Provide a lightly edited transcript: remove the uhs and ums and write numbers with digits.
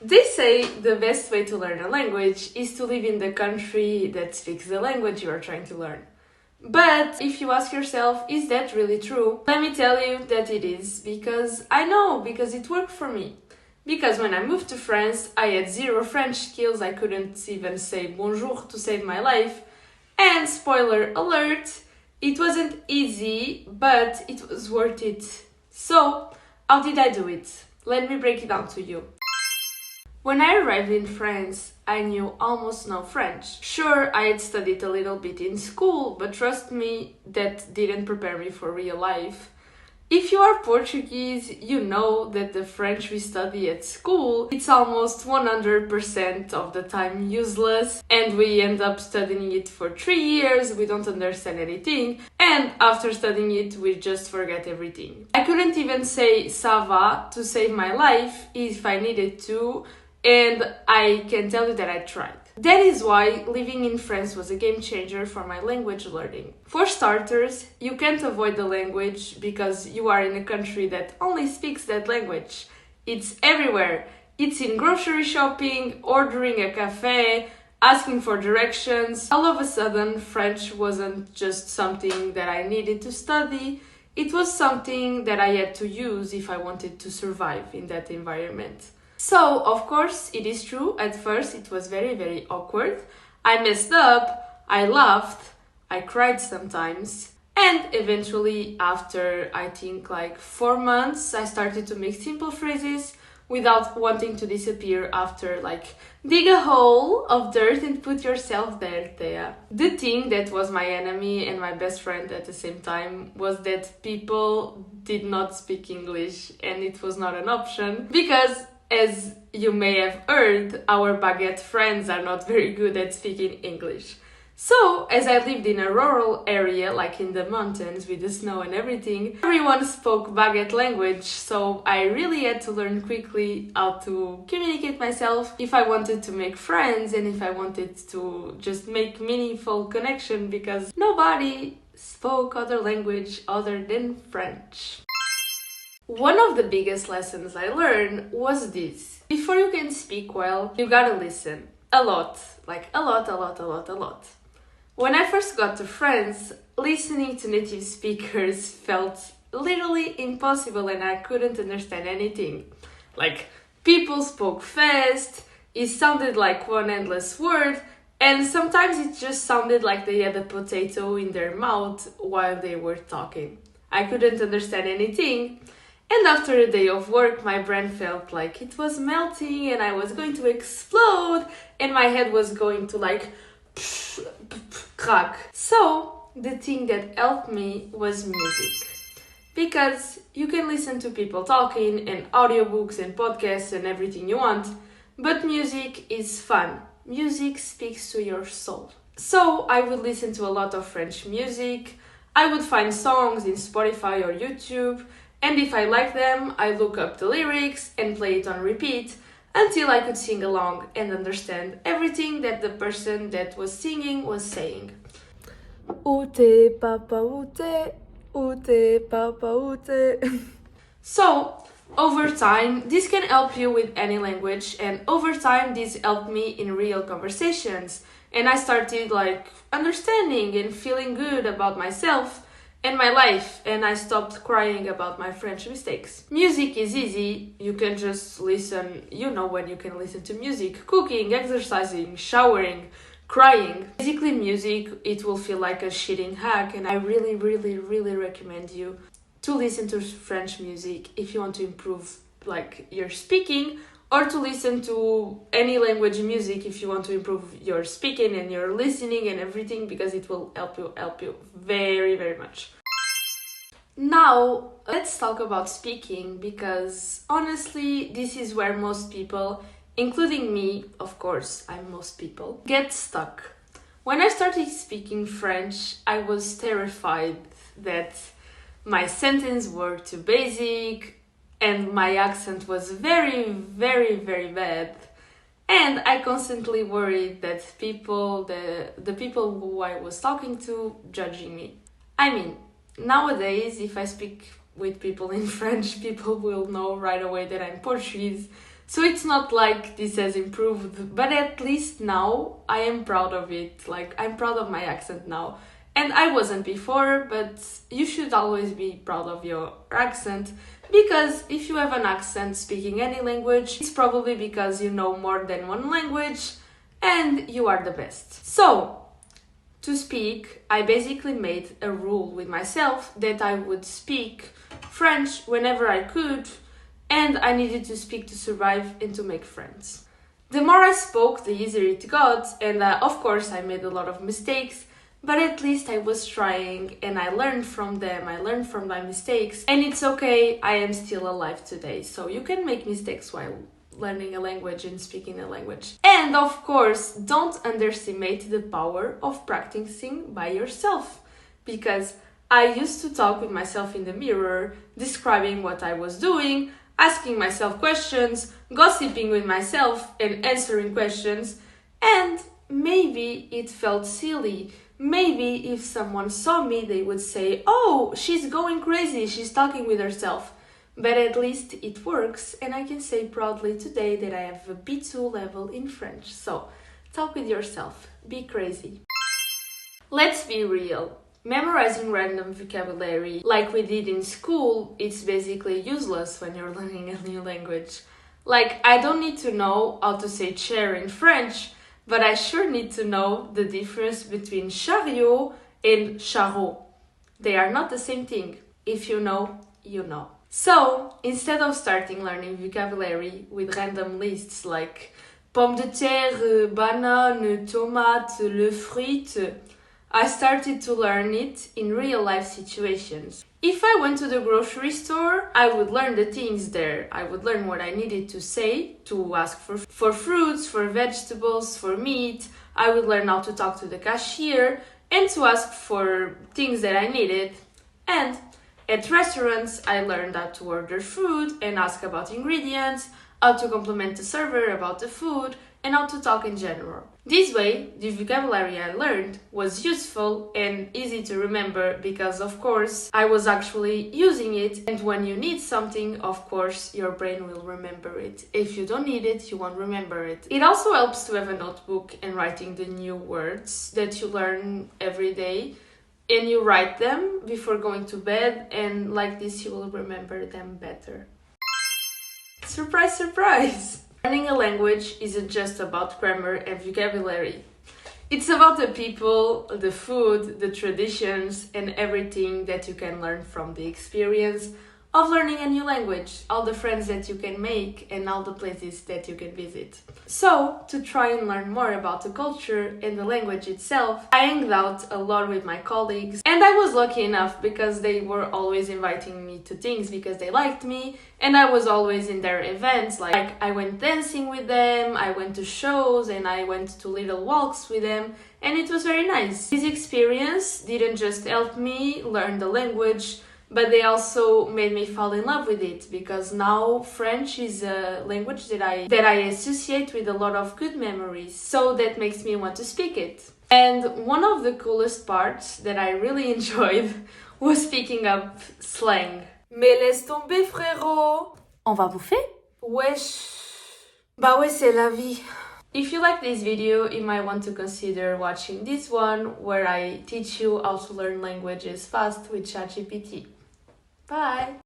They say the best way to learn a language is to live in the country that speaks the language you are trying to learn. But if you ask yourself, is that really true? Let me tell you that it is, because I know, because it worked for me. Because when I moved to France, I had zero French skills, I couldn't even say bonjour to save my life. And spoiler alert, it wasn't easy, but it was worth it. So, how did I do it? Let me break it down to you. When I arrived in France, I knew almost no French. Sure, I had studied a little bit in school, but trust me, that didn't prepare me for real life. If you are Portuguese, you know that the French we study at school, it's almost 100% of the time useless, and we end up studying it for 3 years, we don't understand anything, and after studying it, we just forget everything. I couldn't even say ça va to save my life if I needed to, and I can tell you that I tried. That is why living in France was a game changer for my language learning. For starters, you can't avoid the language because you are in a country that only speaks that language. It's everywhere. It's in grocery shopping, ordering a cafe, asking for directions. All of a sudden, French wasn't just something that I needed to study. It was something that I had to use if I wanted to survive in that environment. So, of course, it is true, at first it was very, very awkward. I messed up, I laughed, I cried sometimes, and eventually, after I think like 4 months, I started to make simple phrases without wanting to disappear after like dig a hole of dirt and put yourself there, Thea. The thing that was my enemy and my best friend at the same time was that people did not speak English, and it was not an option because, as you may have heard, our baguette friends are not very good at speaking English. So, as I lived in a rural area, like in the mountains with the snow and everything, everyone spoke baguette language, so I really had to learn quickly how to communicate myself if I wanted to make friends and if I wanted to just make meaningful connection, because nobody spoke other language other than French. One of the biggest lessons I learned was this. Before you can speak well, you gotta listen. A lot. Like a lot. When I first got to France, listening to native speakers felt literally impossible and I couldn't understand anything. Like, people spoke fast, it sounded like one endless word, and sometimes it just sounded like they had a potato in their mouth while they were talking. I couldn't understand anything. And after a day of work, my brain felt like it was melting and I was going to explode and my head was going to like crack. So, the thing that helped me was music. Because you can listen to people talking and audiobooks and podcasts and everything you want, but music is fun. Music speaks to your soul. So, I would listen to a lot of French music. I would find songs in Spotify or YouTube. And if I like them, I look up the lyrics and play it on repeat until I could sing along and understand everything that the person that was singing was saying. Ute, papa, ute, papa, ute. So, over time, this can help you with any language, and over time, this helped me in real conversations. And I started like understanding and feeling good about myself and my life, and I stopped crying about my French mistakes. Music is easy, you can just listen, you know when you can listen to music, cooking, exercising, showering, crying. Basically music, it will feel like a shitting hack, and I really recommend you to listen to French music if you want to improve like your speaking, or to listen to any language music if you want to improve your speaking and your listening and everything, because it will help you very much. Now, let's talk about speaking, because honestly, this is where most people, including me, of course, I'm most people, get stuck. When I started speaking French, I was terrified that my sentences were too basic, and my accent was very bad, and I constantly worried that the people who I was talking to judging me. I mean, nowadays if I speak with people in French, people will know right away that I'm Portuguese, So it's not like this has improved, but at least now I am proud of it. Like, I'm proud of my accent now. And I wasn't before, but you should always be proud of your accent, because if you have an accent speaking any language, it's probably because you know more than one language and you are the best. So, to speak, I basically made a rule with myself that I would speak French whenever I could, and I needed to speak to survive and to make friends. The more I spoke, the easier it got, and of course I made a lot of mistakes, but at least I was trying and I learned from them, I learned from my mistakes, and it's okay, I am still alive today. So you can make mistakes while learning a language and speaking a language. And of course, don't underestimate the power of practicing by yourself, because I used to talk with myself in the mirror, describing what I was doing, asking myself questions, gossiping with myself and answering questions, and maybe it felt silly. Maybe if someone saw me, they would say, "Oh, she's going crazy, she's talking with herself." But at least it works, and I can say proudly today that I have a B2 level in French. So, talk with yourself, be crazy. Let's be real. Memorizing random vocabulary like we did in school, it's basically useless when you're learning a new language. Like, I don't need to know how to say chair in French, but I sure need to know the difference between chariot and charrot. They are not the same thing. If you know, you know. So, instead of starting learning vocabulary with random lists like pomme de terre, banane, tomate, le fruit, I started to learn it in real life situations. If I went to the grocery store, I would learn the things there. I would learn what I needed to say, to ask for fruits, for vegetables, for meat. I would learn how to talk to the cashier and to ask for things that I needed. And at restaurants, I learned how to order food and ask about ingredients, how to compliment the server about the food, and how to talk in general. This way, the vocabulary I learned was useful and easy to remember because, of course, I was actually using it, and when you need something, of course, your brain will remember it. If you don't need it, you won't remember it. It also helps to have a notebook and writing the new words that you learn every day, and you write them before going to bed, and like this you will remember them better. Surprise, surprise! Learning a language isn't just about grammar and vocabulary. It's about the people, the food, the traditions, and everything that you can learn from the experience of learning a new language, all the friends that you can make, and all the places that you can visit. So, to try and learn more about the culture and the language itself, I hanged out a lot with my colleagues, and I was lucky enough because they were always inviting me to things because they liked me, and I was always in their events. Like I went dancing with them, I went to shows, and I went to little walks with them, and it was very nice. This experience didn't just help me learn the language, but they also made me fall in love with it, because now French is a language that I associate with a lot of good memories, so that makes me want to speak it. And one of the coolest parts that I really enjoyed was picking up slang. Mais laisse tomber, frérot! On va bouffer? Wesh! Bah ouais, c'est la vie. If you like this video, you might want to consider watching this one, where I teach you how to learn languages fast with ChatGPT. Bye!